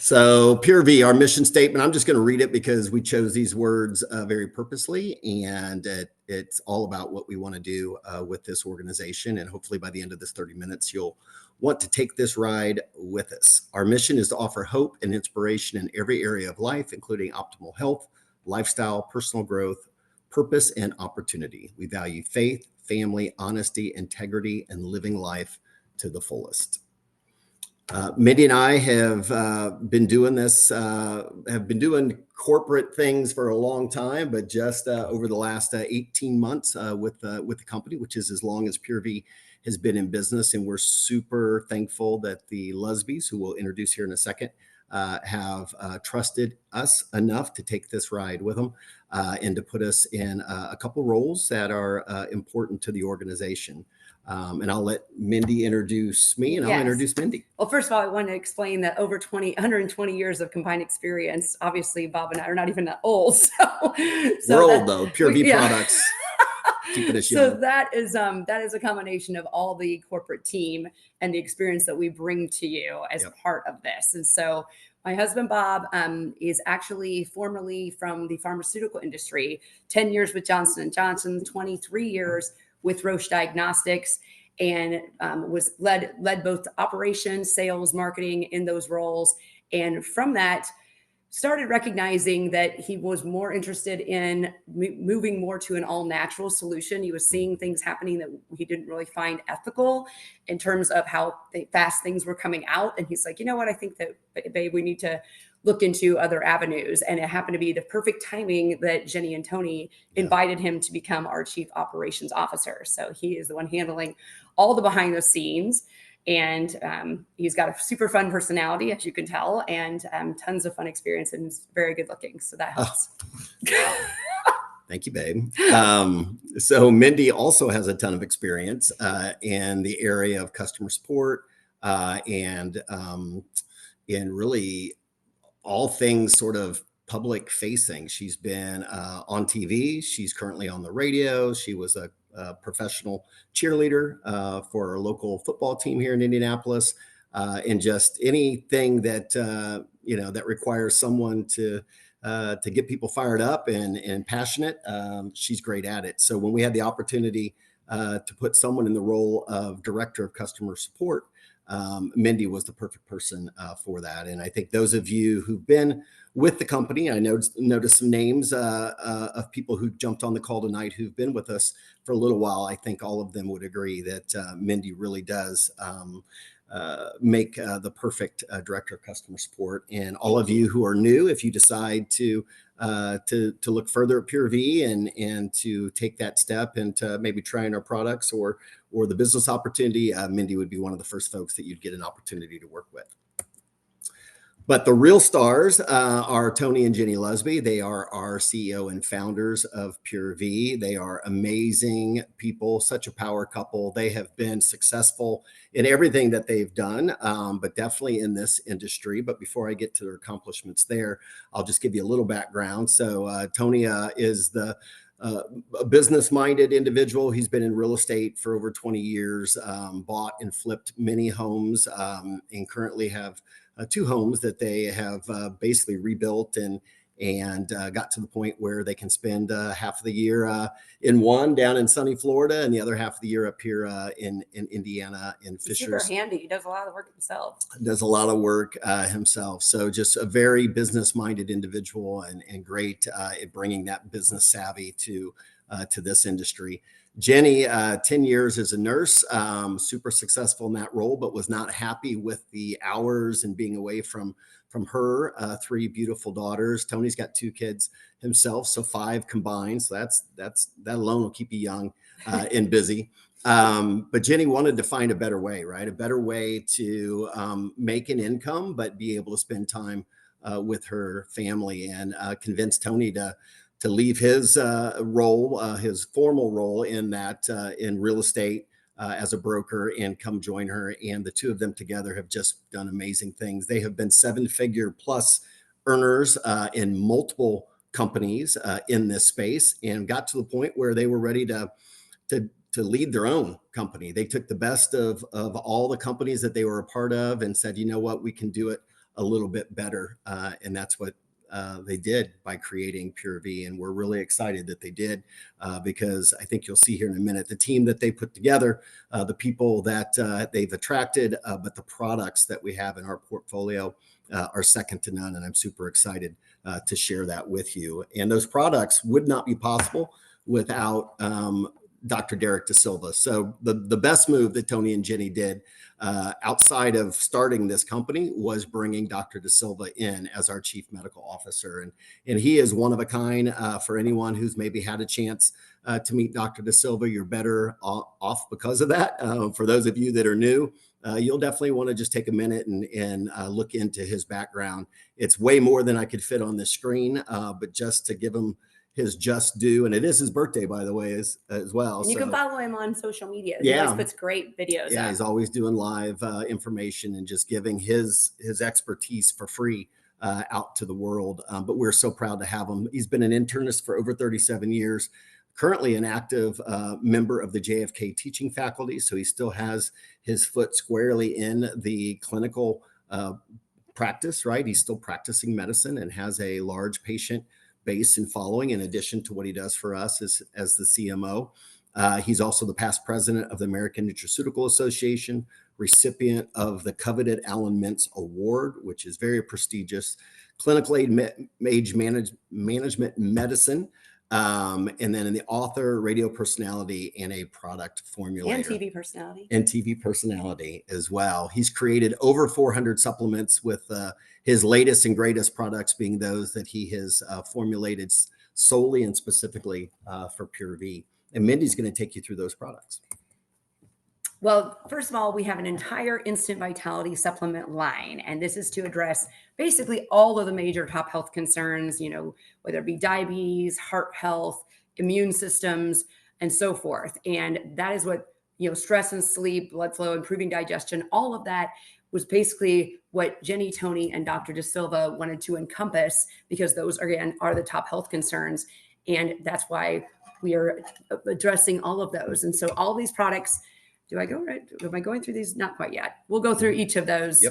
So Purvii, our mission statement, I'm just going to read it because we chose these words very purposely, and it's all about what we want to do with this organization. And hopefully by the end of this 30 minutes, you'll want to take this ride with us. Our mission is to offer hope and inspiration in every area of life, including optimal health, lifestyle, personal growth, purpose, and opportunity. We value faith, family, honesty, integrity, and living life to the fullest. Mindy and I have been doing this, have been doing corporate things for a long time, but just over the last 18 months with the company, which is as long as Purvii has been in business. And we're super thankful that the Lusbys, who we'll introduce here in a second, have trusted us enough to take this ride with them and to put us in a couple roles that are important to the organization. And I'll let Mindy introduce me, and I'll introduce Mindy. Well, first of all, I want to explain that over 120 years of combined experience. Obviously, Bob and I are not even that old. So we're old though. Purvii products. Keeping us young. So that is a combination of all the corporate team and the experience that we bring to you as part of this. And so my husband, Bob, is actually formerly from the pharmaceutical industry, 10 years with Johnson & Johnson, 23 years with Roche Diagnostics, and was led both operations, sales, marketing in those roles. And from that, started recognizing that he was more interested in moving more to an all-natural solution. He was seeing things happening that he didn't really find ethical in terms of how fast things were coming out. And he's like, you know what, I think that, babe, we need to look into other avenues. And it happened to be the perfect timing that Jenny and Tony invited him to become our Chief Operations Officer. So he is the one handling all the behind the scenes. And he's got a super fun personality, as you can tell, and tons of fun experience, and he's very good looking. So that helps. Thank you, babe. So Mindy also has a ton of experience in the area of customer support and in really all things sort of public facing. She's been on TV. She's currently on the radio. She was a professional cheerleader for our local football team here in Indianapolis, and just anything that that requires someone to get people fired up and passionate. She's great at it. So when we had the opportunity to put someone in the role of director of customer support, Mindy was the perfect person for that. And I think those of you who've been with the company, I noticed some names of people who jumped on the call tonight who've been with us for a little while. I think all of them would agree that Mindy really does make the perfect director of customer support. And all of you who are new, if you decide to look further at Purvii and to take that step into maybe trying our products or the business opportunity, Mindy would be one of the first folks that you'd get an opportunity to work with. But the real stars are Tony and Jenny Lusby. They are our CEO and founders of Purvii. They are amazing people, such a power couple. They have been successful in everything that they've done, but definitely in this industry. But before I get to their accomplishments there, I'll just give you a little background. So Tony is a business-minded individual. He's been in real estate for over 20 years, bought and flipped many homes, and currently have 2 homes that they have basically rebuilt and got to the point where they can spend half of the year in one down in sunny Florida and the other half of the year up here in Indiana in Fishers. Super handy. He does a lot of work himself. Does a lot of work himself. So just a very business-minded individual and great at bringing that business savvy to this industry. Jenny, 10 years as a nurse, super successful in that role, but was not happy with the hours and being away from her 3 beautiful daughters. Tony's got 2 kids himself, so 5 combined. So that alone will keep you young and busy. But Jenny wanted to find a better way, right? A better way to make an income, but be able to spend time with her family, and convinced Tony to leave his role, his formal role in real estate as a broker, and come join her. And the 2 of them together have just done amazing things. They have been 7-figure plus earners in multiple companies in this space, and got to the point where they were ready to lead their own company. They took the best of all the companies that they were a part of and said, you know what, we can do it a little bit better. And that's what they did by creating Purvii. And we're really excited that they did, because I think you'll see here in a minute, the team that they put together, the people that they've attracted, but the products that we have in our portfolio are second to none. And I'm super excited to share that with you. And those products would not be possible without Dr. Derek De Silva. So the best move that Tony and Jenny did outside of starting this company was bringing Dr. De Silva in as our chief medical officer. And he is one of a kind. For anyone who's maybe had a chance to meet Dr. De Silva, you're better off because of that. For those of you that are new, you'll definitely want to just take a minute and look into his background. It's way more than I could fit on the screen, but just to give him his just due. And it is his birthday, by the way, as well. And you can follow him on social media. Yeah. He always puts great videos Yeah, up. he's always doing live information and just giving his expertise for free out to the world. But we're so proud to have him. He's been an internist for over 37 years, currently an active member of the JFK teaching faculty. So he still has his foot squarely in the clinical practice, right? He's still practicing medicine and has a large patient base and following, in addition to what he does for us as the CMO. He's also the past president of the American Nutraceutical Association, recipient of the coveted Alan Mintz Award, which is very prestigious, clinical age management medicine, and then the author, radio personality, and a product formulator. And TV personality. And TV personality as well. He's created over 400 supplements, with his latest and greatest products being those that he has formulated solely and specifically for Purvii. And Mindy's going to take you through those products. Well, first of all, we have an entire instant vitality supplement line, and this is to address basically all of the major top health concerns, you know, whether it be diabetes, heart health, immune systems, and so forth. And that is what, you know, stress and sleep, blood flow, improving digestion, all of that was basically what Jenny, Tony, and Dr. De Silva wanted to encompass, because those, again, are the top health concerns. And that's why we are addressing all of those. And so all these products, do I go right? Am I going through these? Not quite yet. We'll go through each of those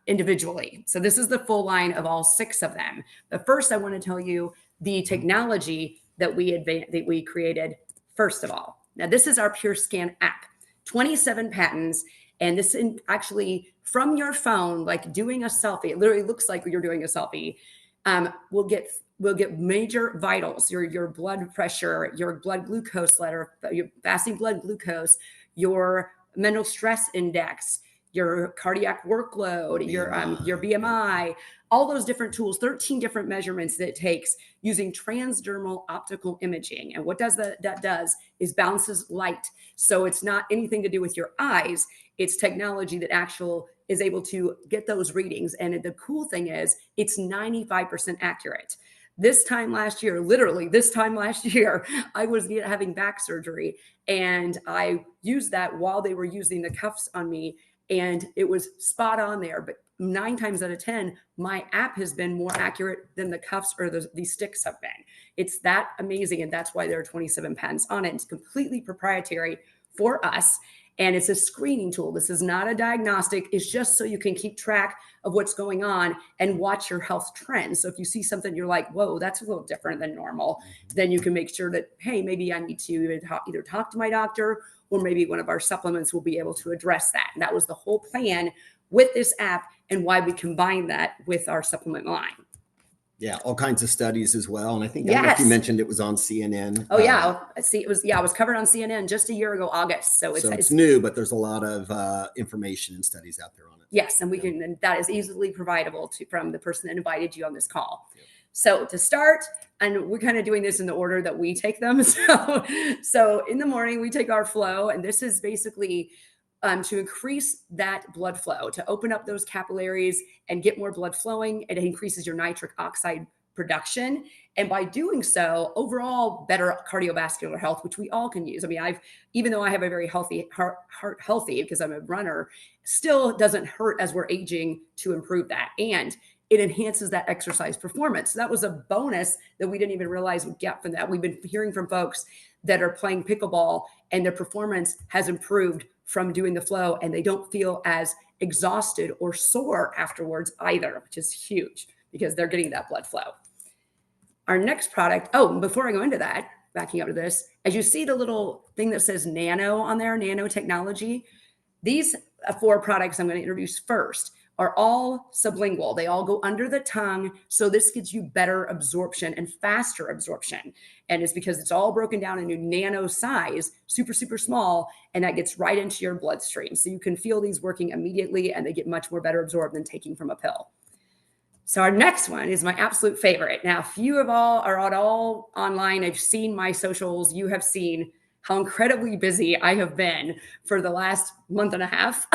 individually. So this is the full line of all 6 of them. But first, I want to tell you the technology that we created. First of all, now this is our PureScan app, 27 patents, and this actually from your phone, like doing a selfie. It literally looks like you're doing a selfie. We'll get major vitals, your blood pressure, your blood glucose level, your fasting blood glucose, your mental stress index, your cardiac workload, your BMI, all those different tools, 13 different measurements that it takes using transdermal optical imaging. And what that does is bounces light. So it's not anything to do with your eyes. It's technology that is able to get those readings. And the cool thing is it's 95% accurate. This time last year, I was having back surgery, and I used that while they were using the cuffs on me, and it was spot on there. But 9 times out of 10, my app has been more accurate than the cuffs or these sticks have been. It's that amazing, and that's why there are 27 patents on it. It's completely proprietary for us. And it's a screening tool. This is not a diagnostic. It's just so you can keep track of what's going on and watch your health trends. So if you see something, you're like, whoa, that's a little different than normal, then you can make sure that, hey, maybe I need to either talk to my doctor, or maybe one of our supplements will be able to address that. And that was the whole plan with this app, and why we combined that with our supplement line. Yeah, all kinds of studies as well. And I think, I don't know if you mentioned it was on CNN. Oh, yeah. It was covered on CNN just a year ago, August. So it's new, but there's a lot of information and studies out there on it. Yes, and and that is easily providable from the person that invited you on this call. Yep. So to start, and we're kind of doing this in the order that we take them. So in the morning, we take our flow, and this is basically to increase that blood flow, to open up those capillaries and get more blood flowing. It increases your nitric oxide production. And by doing so, overall better cardiovascular health, which we all can use. I mean, even though I have a very healthy heart healthy, because I'm a runner, still doesn't hurt as we're aging to improve that. And it enhances that exercise performance. So that was a bonus that we didn't even realize we'd get from that. We've been hearing from folks that are playing pickleball, and their performance has improved from doing the flow, and they don't feel as exhausted or sore afterwards either, which is huge because they're getting that blood flow. Our next product, oh, before I go into that, backing up to this, as you see the little thing that says nano on there, nanotechnology, these 4 products I'm going to introduce first are all sublingual. They all go under the tongue. So this gives you better absorption and faster absorption. And it's because it's all broken down into nano size, super, super small, and that gets right into your bloodstream. So you can feel these working immediately and they get much more better absorbed than taking from a pill. So our next one is my absolute favorite. Now, if you have all are at all online, I've seen my socials, you have seen how incredibly busy I have been for the last month and a half.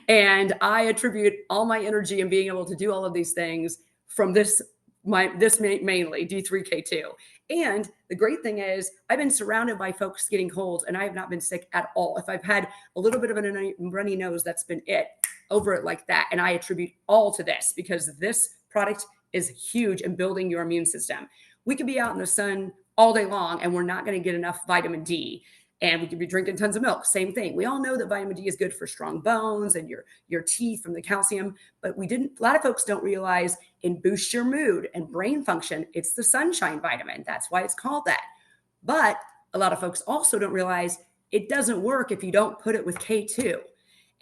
And I attribute all my energy and being able to do all of these things from this mainly D3K2. And the great thing is I've been surrounded by folks getting colds and I have not been sick at all. If I've had a little bit of a runny nose, that's been it, over it like that. And I attribute all to this because this product is huge in building your immune system. We could be out in the sun all day long and we're not going to get enough vitamin D. And we could be drinking tons of milk. Same thing. We all know that vitamin D is good for strong bones and your teeth from the calcium, but a lot of folks don't realize it boosts your mood and brain function. It's the sunshine vitamin. That's why it's called that. But a lot of folks also don't realize it doesn't work if you don't put it with K2.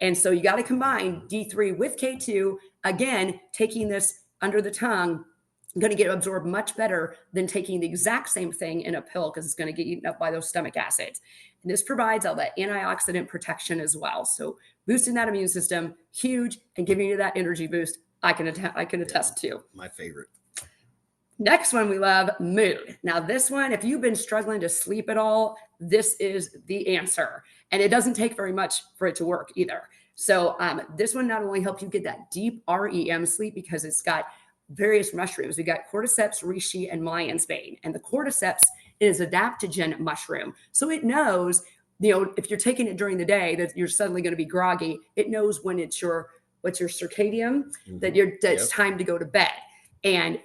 And so you got to combine D3 with K2. Again, taking this under the tongue, going to get absorbed much better than taking the exact same thing in a pill because it's going to get eaten up by those stomach acids. And this provides all that antioxidant protection as well. So boosting that immune system, huge, and giving you that energy boost, I can attest to. My favorite. Next one we love, mood. Now this one, if you've been struggling to sleep at all, this is the answer. And it doesn't take very much for it to work either. So this one not only helps you get that deep REM sleep because it's got various mushrooms. We got cordyceps, reishi, and lion's mane. And the cordyceps is adaptogen mushroom. So it knows, if you're taking it during the day that you're suddenly going to be groggy, it knows when it's what's your circadian, that it's time to go to bed.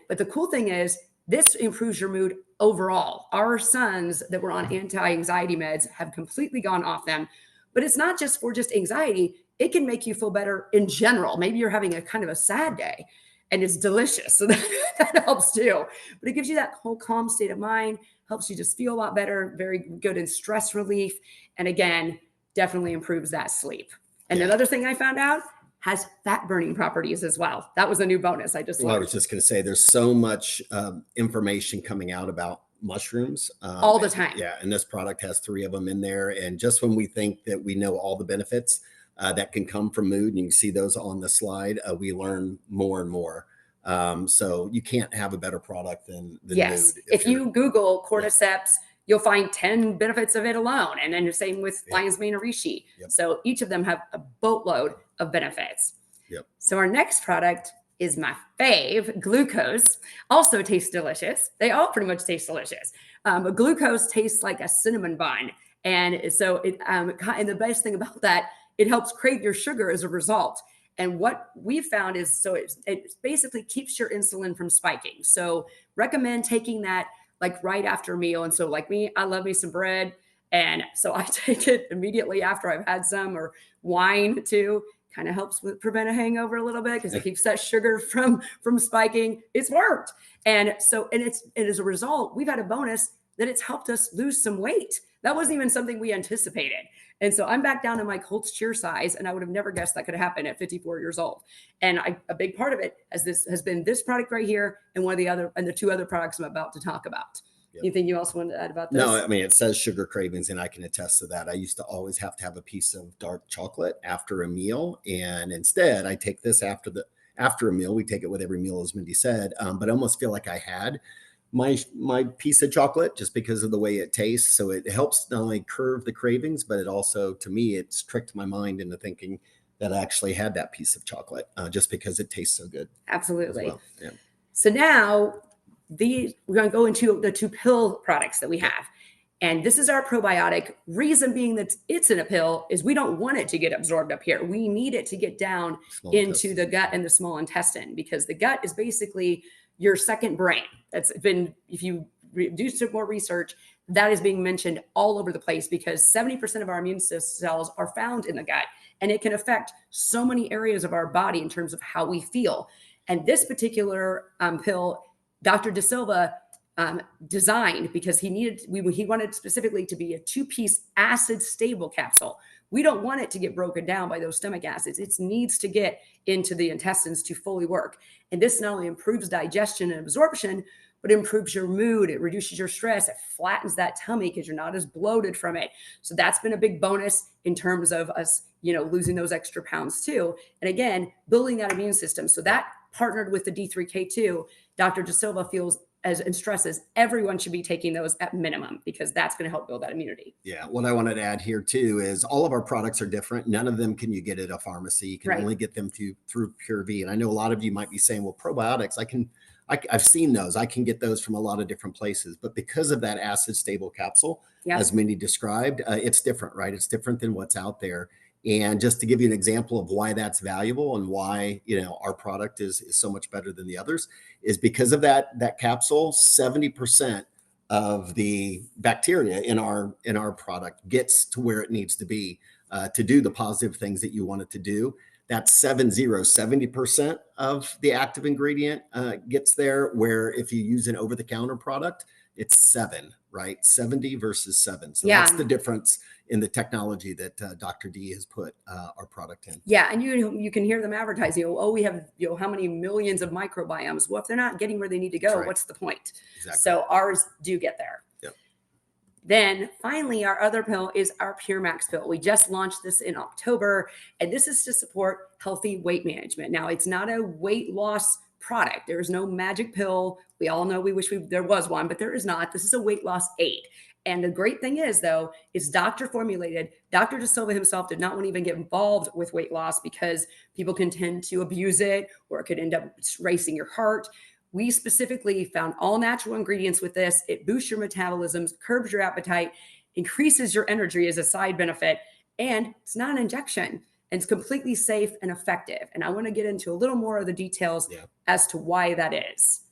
But the cool thing is this improves your mood overall. Our sons that were on anti-anxiety meds have completely gone off them, but it's not just for anxiety. It can make you feel better in general. Maybe you're having a kind of a sad day and it's delicious. So that helps too. But it gives you that whole calm state of mind, helps you just feel a lot better, very good in stress relief. And again, definitely improves that sleep. And another thing I found out, has fat burning properties as well. That was a new bonus I just learned. I was just going to say, there's so much information coming out about mushrooms all the time. And this product has 3 of them in there. And just when we think that we know all the benefits that can come from mood, and you can see those on the slide, we learn more and more. So you can't have a better product than mood. If you Google cordyceps, you'll find 10 benefits of it alone. And then the same with lion's mane and reishi. So each of them have a boatload of benefits. So our next product is my fave, glucose. Also tastes delicious. They all pretty much taste delicious. But glucose tastes like a cinnamon bun. And so and the best thing about that, it helps crave your sugar as a result. And what we found is, it basically keeps your insulin from spiking. So recommend taking that like right after a meal. And so like me, I love me some bread. And so I take it immediately after I've had some, or wine too. Kind of helps prevent a hangover a little bit because it keeps that sugar from spiking. It's worked. And as a result, we've had a bonus that it's helped us lose some weight. That wasn't even something we anticipated. And so I'm back down to my Colts cheer size, and I would have never guessed that could happen at 54 years old. And a big part of it has been this product right here, and the 2 other products I'm about to talk about. Anything you also want to add about this? No, I mean, it says sugar cravings, and I can attest to that. I used to always have to have a piece of dark chocolate after a meal, and instead I take this after a meal. We take it with every meal, as Mindy said, but I almost feel like I had my piece of chocolate just because of the way it tastes. So it helps not only curb the cravings, but it also, to me, it's tricked my mind into thinking that I actually had that piece of chocolate just because it tastes so good. Absolutely. Well. So now we're going to go into the 2 pill products that we have. And this is our probiotic. Reason being that it's in a pill is we don't want it to get absorbed up here. We need it to get down into the gut and the small intestine, because the gut is basically your second brain. That's been, if you do some more research, that is being mentioned all over the place because 70% of our immune cells are found in the gut, and it can affect so many areas of our body in terms of how we feel. And this particular pill, Dr. De Silva designed because he wanted specifically to be a 2-piece acid stable capsule. We don't want it to get broken down by those stomach acids. It needs to get into the intestines to fully work. And this not only improves digestion and absorption, but it improves your mood. It reduces your stress. It flattens that tummy because you're not as bloated from it. So that's been a big bonus in terms of us, losing those extra pounds too. And again, building that immune system. So that partnered with the D3K2, Dr. De Silva feels and stresses everyone should be taking those at minimum because that's going to help build that immunity. Yeah. What I wanted to add here too is all of our products are different. None of them can you get at a pharmacy. You can only get them through Purvii. And I know a lot of you might be saying, well, probiotics, I've seen those. I can get those from a lot of different places. But because of that acid stable capsule, as Mindy described, it's different, right? It's different than what's out there. And just to give you an example of why that's valuable and why, our product is so much better than the others is because of that capsule, 70% of the bacteria in our product gets to where it needs to be to do the positive things that you want it to do. That's 70% of the active ingredient gets there, where if you use an over-the-counter product, it's 7, right? 70 versus 7. So that's the difference in the technology that Dr. D has put our product in. Yeah, and you can hear them advertising, we have how many millions of microbiomes. Well, if they're not getting where they need to go, what's the point? Exactly. So ours do get there. Yep. Then finally, our other pill is our Pure Max pill. We just launched this in October, and this is to support healthy weight management. Now, it's not a weight loss product. There is no magic pill. We all know we wish there was one, but there is not. This is a weight loss aid. And the great thing is, though, it's doctor formulated. Dr. De Silva himself did not want to even get involved with weight loss because people can tend to abuse it or it could end up racing your heart. We specifically found all natural ingredients with this. It boosts your metabolism, curbs your appetite, increases your energy as a side benefit, and it's not an injection. And it's completely safe and effective. And I want to get into a little more of the details as to why that is.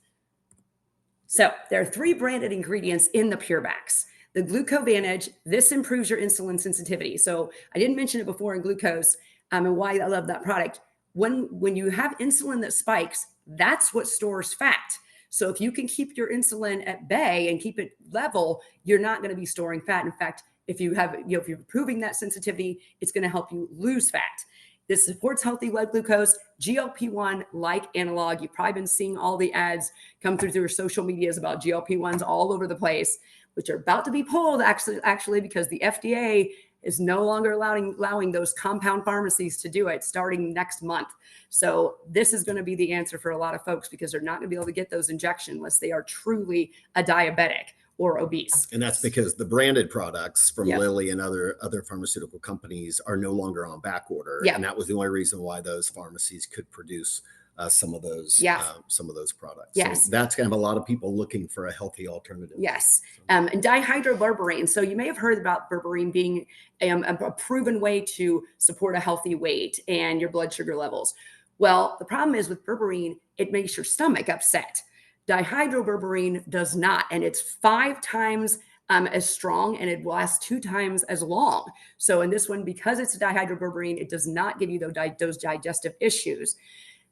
So there are 3 branded ingredients in the Pure Max. The Glucovantage, this improves your insulin sensitivity. So I didn't mention it before in glucose and why I love that product. When you have insulin that spikes, that's what stores fat. So if you can keep your insulin at bay and keep it level, you're not going to be storing fat. In fact, if you have, if you're improving that sensitivity, it's going to help you lose fat. This supports healthy blood glucose, GLP-1 like analog. You've probably been seeing all the ads come through your social medias about GLP-1s all over the place, which are about to be pulled actually because the FDA is no longer allowing those compound pharmacies to do it starting next month. So this is going to be the answer for a lot of folks because they're not going to be able to get those injections unless they are truly a diabetic or obese. And that's because the branded products from Lilly and other pharmaceutical companies are no longer on back order. And that was the only reason why those pharmacies could produce some of those products. Yes. So that's kind of a lot of people looking for a healthy alternative. Yes. And dihydroberberine. So you may have heard about berberine being a proven way to support a healthy weight and your blood sugar levels. Well, the problem is with berberine, it makes your stomach upset. Dihydroberberine does not, and it's 5 times as strong, and it lasts 2 times as long. So in this one, because it's a dihydroberberine, it does not give you those digestive issues.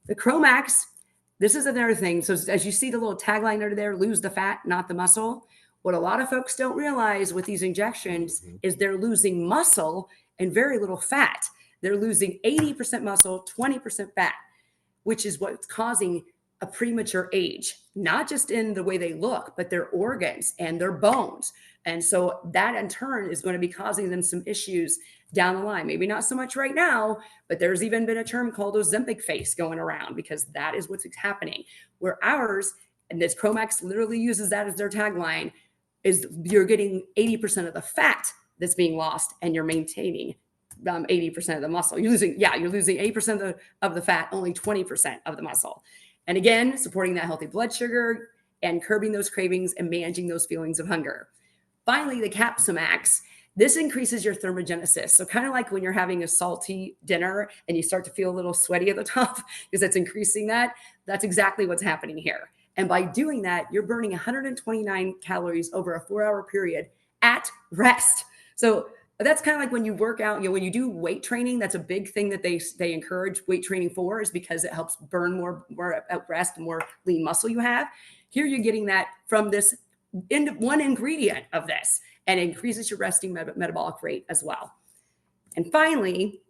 The Chromax, this is another thing. So as you see the little tagline under there, lose the fat, not the muscle. What a lot of folks don't realize with these injections is they're losing muscle and very little fat. They're losing 80% muscle, 20% fat, which is what's causing a premature age, not just in the way they look, but their organs and their bones. And so that in turn is going to be causing them some issues down the line. Maybe not so much right now, but there's even been a term called Ozempic face going around because that is what's happening. Where ours, and this Chromax literally uses that as their tagline, is you're getting 80% of the fat that's being lost and you're maintaining 80% of the muscle. You're losing 80% of the fat, only 20% of the muscle. And again, supporting that healthy blood sugar and curbing those cravings and managing those feelings of hunger. Finally, the Capsomax. This increases your thermogenesis. So kind of like when you're having a salty dinner and you start to feel a little sweaty at the top because that's increasing that. That's exactly what's happening here. And by doing that, you're burning 129 calories over a 4-hour period at rest. So that's kind of like when you work out, when you do weight training, that's a big thing that they encourage weight training for, is because it helps burn more at rest, more lean muscle you have. Here you're getting that from this one ingredient of this, and it increases your resting metabolic rate as well. And finally,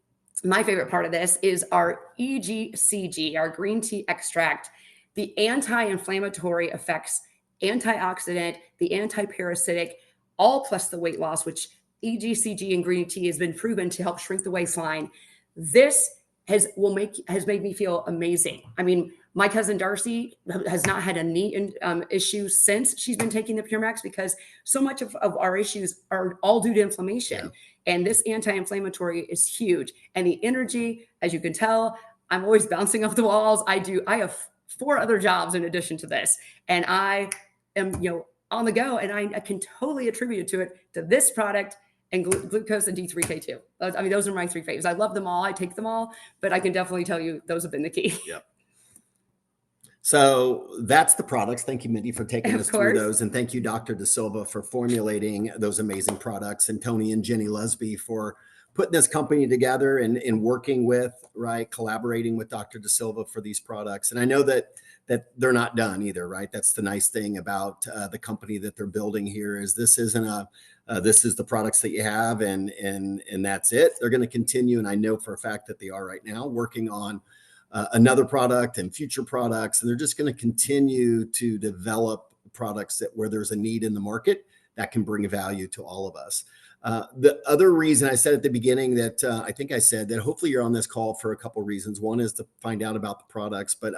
my favorite part of this is our EGCG, our green tea extract, the anti-inflammatory effects, antioxidant, the anti-parasitic, all plus the weight loss, which EGCG in green tea has been proven to help shrink the waistline. This has made me feel amazing. I mean, my cousin Darcy has not had a knee issue since she's been taking the Pure Max, because so much of our issues are all due to inflammation. Yeah. And this anti-inflammatory is huge. And the energy, as you can tell, I'm always bouncing off the walls. I have 4 other jobs in addition to this. And I am, on the go. And I can totally attribute to this product and glucose and D3K2. I mean, those are my 3 faves. I love them all. I take them all, but I can definitely tell you those have been the key. Yep. So that's the products. Thank you, Mindy, for taking us through those. And thank you, Dr. De Silva, for formulating those amazing products, and Tony and Jenny Lesby for putting this company together and working with, collaborating with Dr. De Silva for these products. And I know that they're not done either, right? That's the nice thing about the company that they're building here, is this isn't this is the products that you have and that's it. They're going to continue. And I know for a fact that they are right now working on another product and future products. And they're just going to continue to develop products where there's a need in the market that can bring value to all of us. The other reason I said at the beginning that I think I said that hopefully you're on this call for a couple of reasons. One is to find out about the products, but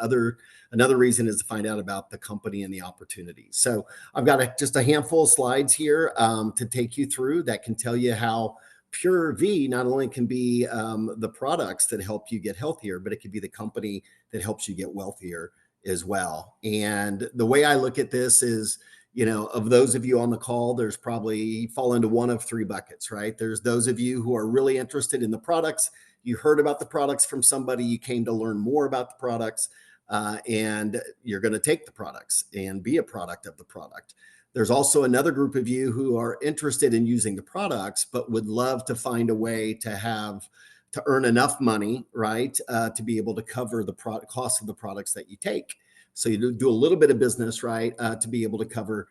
another reason is to find out about the company and the opportunities. So I've got just a handful of slides here to take you through that can tell you how Purvii not only can be the products that help you get healthier, but it could be the company that helps you get wealthier as well. And the way I look at this is, of those of you on the call, there's probably fall into one of 3 buckets, right? There's those of you who are really interested in the products. You heard about the products from somebody, you came to learn more about the products, and you're going to take the products and be a product of the product. There's also another group of you who are interested in using the products, but would love to find a way to earn enough money, right, to be able to cover the cost of the products that you take. So you do a little bit of business, right, to be able to cover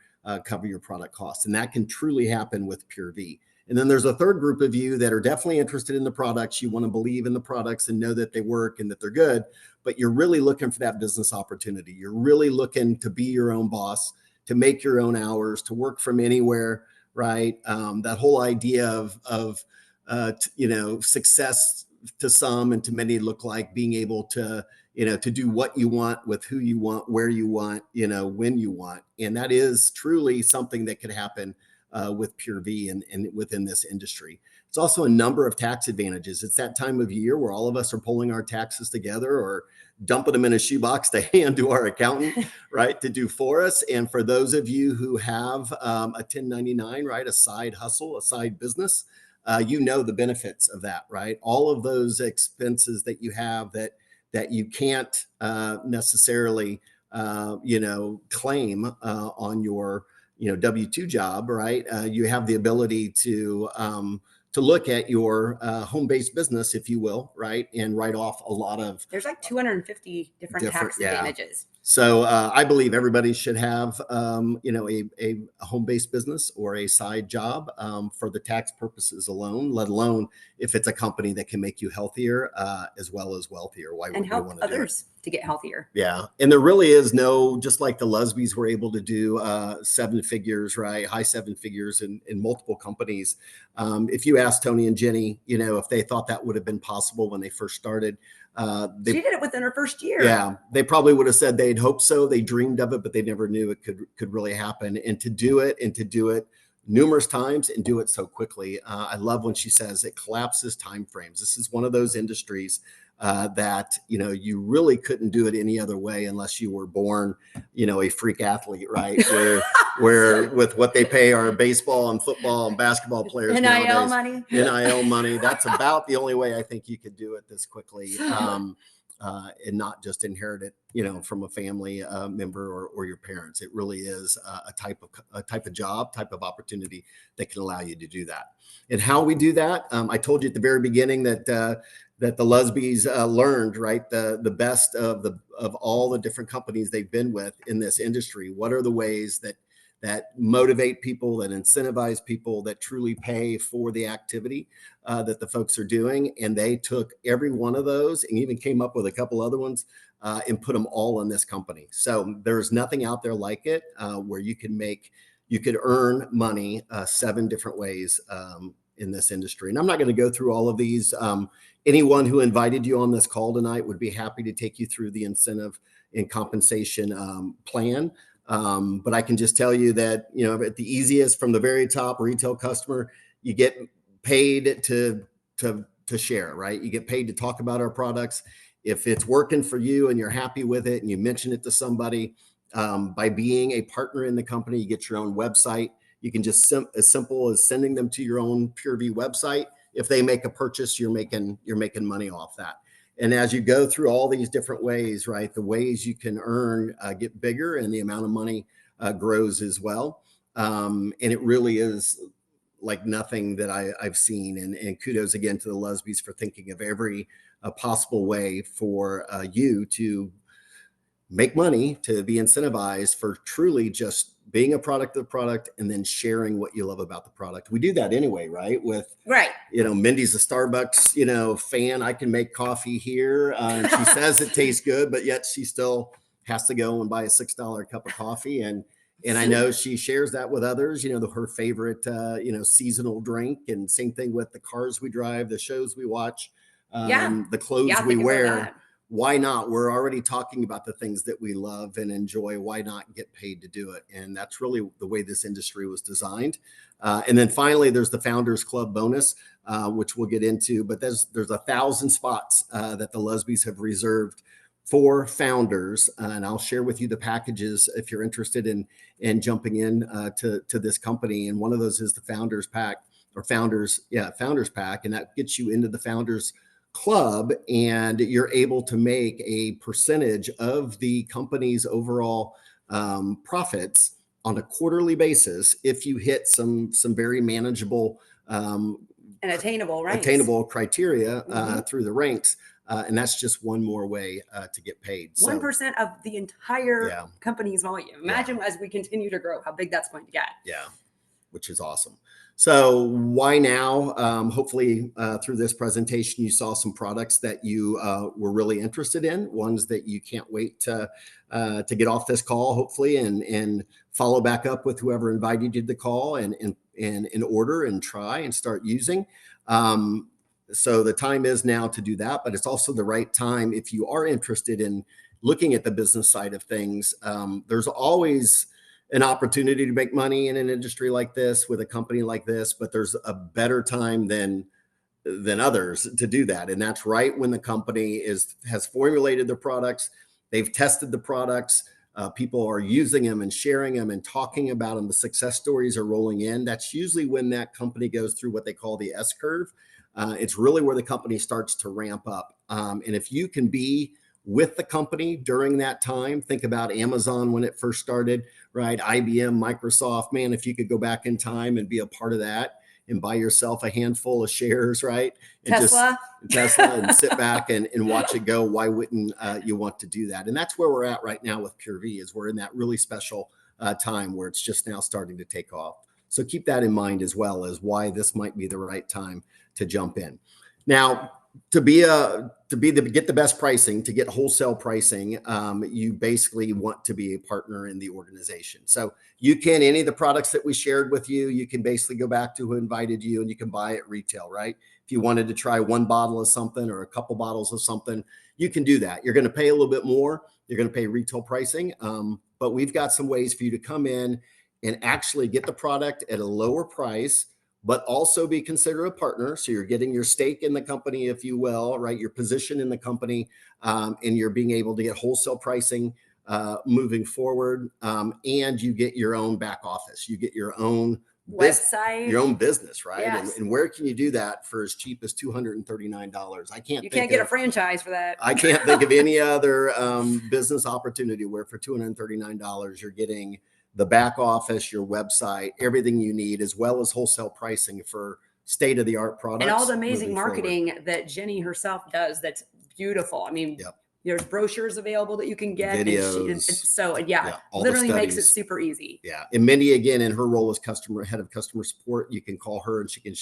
your product costs. And that can truly happen with Purvii. And then there's a third group of you that are definitely interested in the products. You want to believe in the products and know that they work and that they're good, but you're really looking for that business opportunity. You're really looking to be your own boss, to make your own hours, to work from anywhere, right? That whole idea of success to some and to many look like being able to do what you want with who you want, where you want, when you want. And that is truly something that could happen with Purvii and within this industry. It's also a number of tax advantages. It's that time of year where all of us are pulling our taxes together or dumping them in a shoebox to hand to our accountant, right, to do for us. And for those of you who have a 1099, right, a side hustle, a side business, the benefits of that, right? All of those expenses that you have that you can't necessarily, claim on your, W-2 job, right? You have the ability to look at your home-based business, if you will, right? And write off a lot of. There's like 250 different tax advantages. So I believe everybody should have, a home-based business or a side job for the tax purposes alone, let alone if it's a company that can make you healthier as well as wealthier. Why would you want to do it? Others to get healthier. Yeah. And there really is just like the Lesbies were able to do 7 figures, right? High 7 figures in multiple companies. If you ask Tony and Jenny, if they thought that would have been possible when they first started, she did it within her first year. Yeah, they probably would have said they'd hoped so. They dreamed of it, but they never knew it could really happen. And to do it numerous times and do it so quickly. I love when she says it collapses timeframes. This is one of those industries that you really couldn't do it any other way unless you were born a freak athlete, right? where with what they pay our baseball and football and basketball players NIL money. NIL money. That's about the only way I think you could do it this quickly. and not just inherit it, from a family member or your parents. It really is a type of job, type of opportunity that can allow you to do that. And how we do that, I told you at the very beginning that the Lusbys learned, right, the best of all the different companies they've been with in this industry. What are the ways that motivate people, that incentivize people, that truly pay for the activity that the folks are doing? And they took every one of those and even came up with a couple other ones and put them all in this company. So there's nothing out there like it where you could earn money 7 different ways in this industry. And I'm not going to go through all of these. Anyone who invited you on this call tonight would be happy to take you through the incentive and compensation plan. But I can just tell you that, at the easiest, from the very top, retail customer, you get paid to share, right? You get paid to talk about our products. If it's working for you and you're happy with it and you mention it to somebody, by being a partner in the company, you get your own website. You can just as simple as sending them to your own Purvii website. If they make a purchase, you're making money off that. And as you go through all these different ways, right, the ways you can earn get bigger, and the amount of money grows as well. And it really is like nothing that I've seen. And kudos again to the Lusbys for thinking of every possible way for you to make money, to be incentivized for truly just being a product of the product and then sharing what you love about the product. We do that anyway, right? Right. Mindy's a Starbucks, fan. I can make coffee here. And she says it tastes good, but yet she still has to go and buy a $6 cup of coffee. And I know she shares that with others, her favorite, seasonal drink. And same thing with the cars we drive, the shows we watch, the clothes we wear. Why not? We're already talking about the things that we love and enjoy. Why not get paid to do it? And that's really the way this industry was designed. And then finally, there's the Founders Club bonus, which we'll get into. But there's 1,000 spots that the Lusbys have reserved for founders. And I'll share with you the packages if you're interested in jumping in to this company. And one of those is the Founders Pack or Founders Pack. And that gets you into the Founders Club, and you're able to make a percentage of the company's overall profits on a quarterly basis if you hit some very manageable and attainable criteria through the ranks. And that's just one more way to get paid. 1% of the entire company's volume. Imagine as we continue to grow, how big that's going to get. Yeah, which is awesome. So why now? Hopefully through this presentation, you saw some products that you were really interested in, ones that you can't wait to get off this call, hopefully, and follow back up with whoever invited you to the call and order and try and start using. So the time is now to do that, but it's also the right time if you are interested in looking at the business side of things. There's always an opportunity to make money in an industry like this with a company like this, but there's a better time than others to do that. And that's right when the company has formulated their products, they've tested the products, people are using them and sharing them and talking about them. The success stories are rolling in. That's usually when that company goes through what they call the S curve. It's really where the company starts to ramp up. And if you can be with the company during that time, think about Amazon when it first started, right? IBM, Microsoft, man, if you could go back in time and be a part of that and buy yourself a handful of shares, right? And Tesla and sit back and watch it go. Why wouldn't you want to do that? And that's where we're at right now with Purvii, is we're in that really special time where it's just now starting to take off. So keep that in mind, as well as why this might be the right time to jump in. Now, to get the best pricing, to get wholesale pricing, you basically want to be a partner in the organization. So you can, any of the products that we shared with you, you can basically go back to who invited you and you can buy at retail, right? If you wanted to try one bottle of something or a couple bottles of something, you can do that. You're going to pay a little bit more. You're going to pay retail pricing. But we've got some ways for you to come in and actually get the product at a lower price, but also be considered a partner. So you're getting your stake in the company, if you will, right? Your position in the company, and you're being able to get wholesale pricing moving forward. And you get your own back office. You get your own website, your own business, right? Yes. And where can you do that for as cheap as $239? You can't get a franchise for that. I can't think of any other business opportunity where for $239 you're getting the back office, your website, everything you need, as well as wholesale pricing for state-of-the-art products. And all the amazing marketing that Jenny herself does. That's beautiful. I mean, there's brochures available that you can get. Videos. And so literally makes it super easy. Yeah. And Mindy, again, in her role as head of customer support, you can call her and she can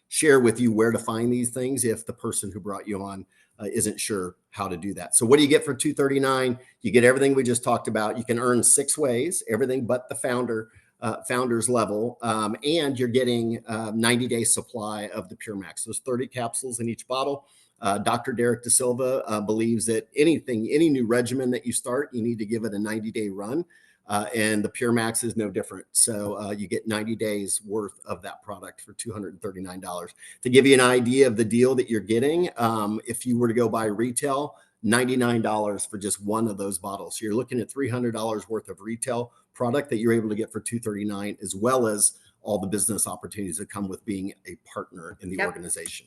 share with you where to find these things if the person who brought you on isn't sure how to do that. So what do you get for $239? You get everything we just talked about. You can earn 6 ways, everything but the founder's level. And you're getting 90-day supply of the Pure Max. There's 30 capsules in each bottle. Dr. Derek De Silva believes that any new regimen that you start, you need to give it a 90-day run. And the Pure Max is no different. So you get 90 days worth of that product for $239. To give you an idea of the deal that you're getting, if you were to go buy retail, $99 for just one of those bottles. So you're looking at $300 worth of retail product that you're able to get for $239, as well as all the business opportunities that come with being a partner in the organization.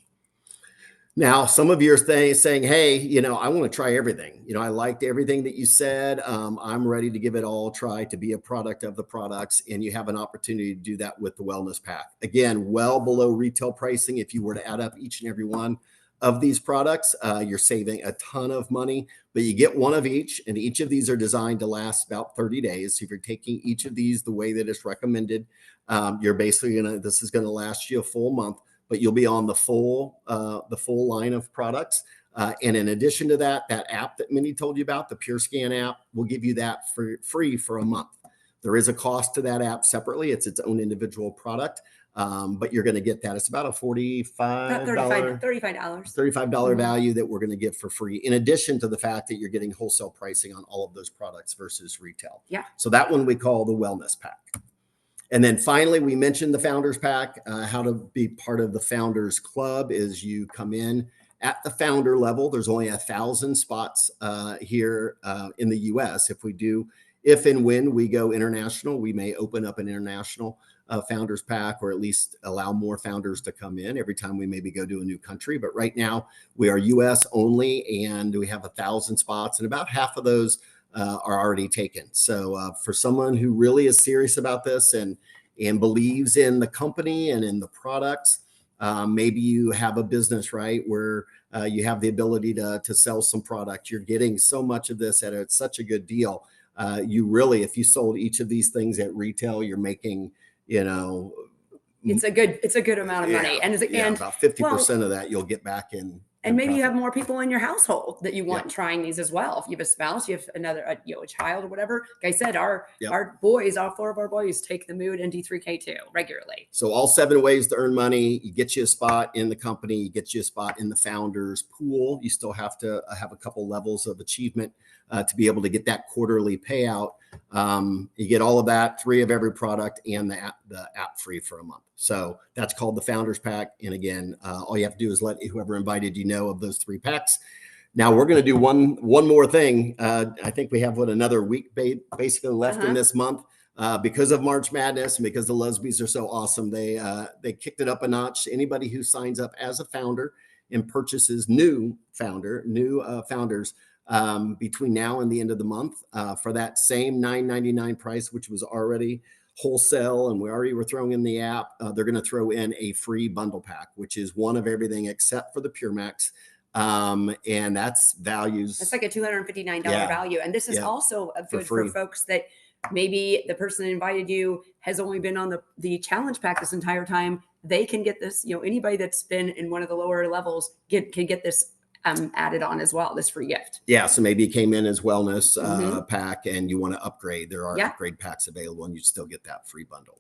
Now, some of you are saying, hey, I want to try everything. I liked everything that you said. I'm ready to give it all a try to be a product of the products. And you have an opportunity to do that with the wellness pack. Again, well below retail pricing. If you were to add up each and every one of these products, you're saving a ton of money, but you get one of each. And each of these are designed to last about 30 days. So if you're taking each of these the way that it's recommended, you're basically this is going to last you a full month. But you'll be on the full line of products. And in addition to that app that Mindy told you about, the Pure Scan app, will give you that for free for a month. There is a cost to that app separately. It's its own individual product, but you're going to get that. It's about a $35 value that we're going to give for free, in addition to the fact that you're getting wholesale pricing on all of those products versus retail. Yeah. So that one we call the Wellness Pack. And then finally, we mentioned the Founders Pack. How to be part of the Founders Club is you come in at the founder level. There's only 1,000 spots here in the US. If and when we go international, we may open up an international Founders Pack, or at least allow more founders to come in every time we maybe go to a new country. But right now we are US only, and we have 1,000 spots, and about half of those are already taken. So for someone who really is serious about this and believes in the company and in the products, maybe you have a business, right, where you have the ability to sell some product. You're getting so much of this at such a good deal. You really, if you sold each of these things at retail, you're making, it's a good amount of money. And about 50% of that you'll get back in. And maybe you have more people in your household that you want trying these as well. If you have a spouse, you have a child or whatever. Like I said, all 4 of our boys take the Mood and D3K2 regularly. So all 7 ways to earn money. You get you a spot in the company. You get you a spot in the founders pool. You still have to have a couple levels of achievement to be able to get that quarterly payout. You get all of that, 3 of every product, and the app free for a month. So that's called the Founders Pack. And again, all you have to do is let whoever invited you know of those 3 packs. Now we're going to do one more thing. I think we have another week basically left in this month. Because of March Madness and because the Lesbies are so awesome, they kicked it up a notch. Anybody who signs up as a founder and purchases new founders between now and the end of the month for that same $9.99 price, which was already wholesale, and we already were throwing in the app, they're going to throw in a free bundle pack, which is one of everything except for the Pure Max. And that's values. That's like a $259 value. And this is also good for folks that maybe the person that invited you has only been on the challenge pack this entire time. They can get this, anybody that's been in one of the lower levels can get this added on as well, this free gift. Yeah. So maybe you came in as wellness pack and you want to upgrade. There are upgrade packs available and you still get that free bundle.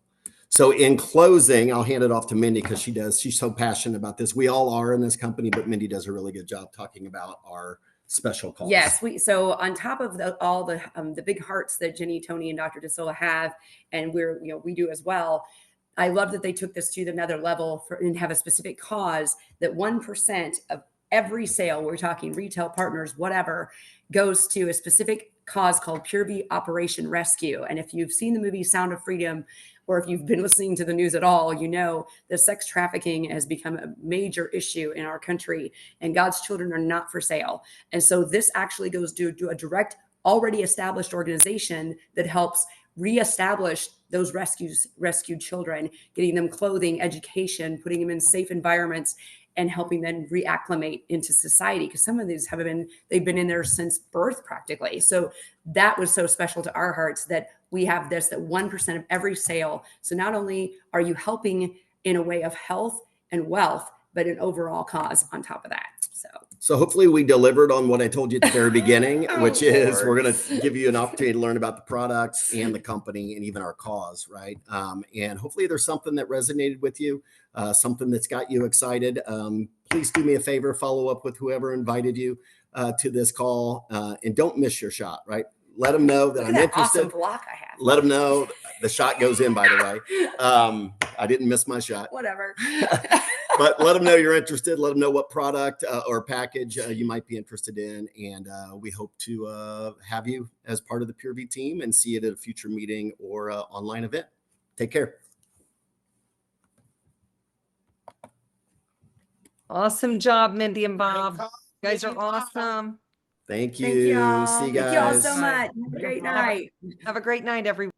So in closing, I'll hand it off to Mindy because she's so passionate about this. We all are in this company, but Mindy does a really good job talking about our special calls. Yes. So on top of all the big hearts that Jenny, Tony, and Dr. De Silva have, and we do as well, I love that they took this to another level and have a specific cause that 1% of every sale, we're talking retail partners, whatever, goes to a specific cause called Purvii Operation Rescue. And if you've seen the movie Sound of Freedom, or if you've been listening to the news at all, you know that sex trafficking has become a major issue in our country, and God's children are not for sale. And so this actually goes to a direct, already established organization that helps reestablish those rescued children, getting them clothing, education, putting them in safe environments, and helping them reacclimate into society. Because some of these they've been in there since birth practically. So that was so special to our hearts that we have this, that 1% of every sale. So not only are you helping in a way of health and wealth, but an overall cause on top of that. So hopefully we delivered on what I told you at the very beginning, which is we're going to give you an opportunity to learn about the products and the company and even our cause, right? And hopefully there's something that resonated with you, something that's got you excited. Please do me a favor, follow up with whoever invited you to this call, and don't miss your shot, right? Let them know that I'm interested. Awesome block I have. Let them know the shot goes in, by the way. I didn't miss my shot. Whatever. But let them know you're interested. Let them know what product or package you might be interested in. And we hope to have you as part of the Purvii team and see it at a future meeting or online event. Take care. Awesome job, Mindy and Bob. You guys are awesome. Thank you. Thank you all. See you guys. Thank you all so much. Have a great night. Have a great night, everyone.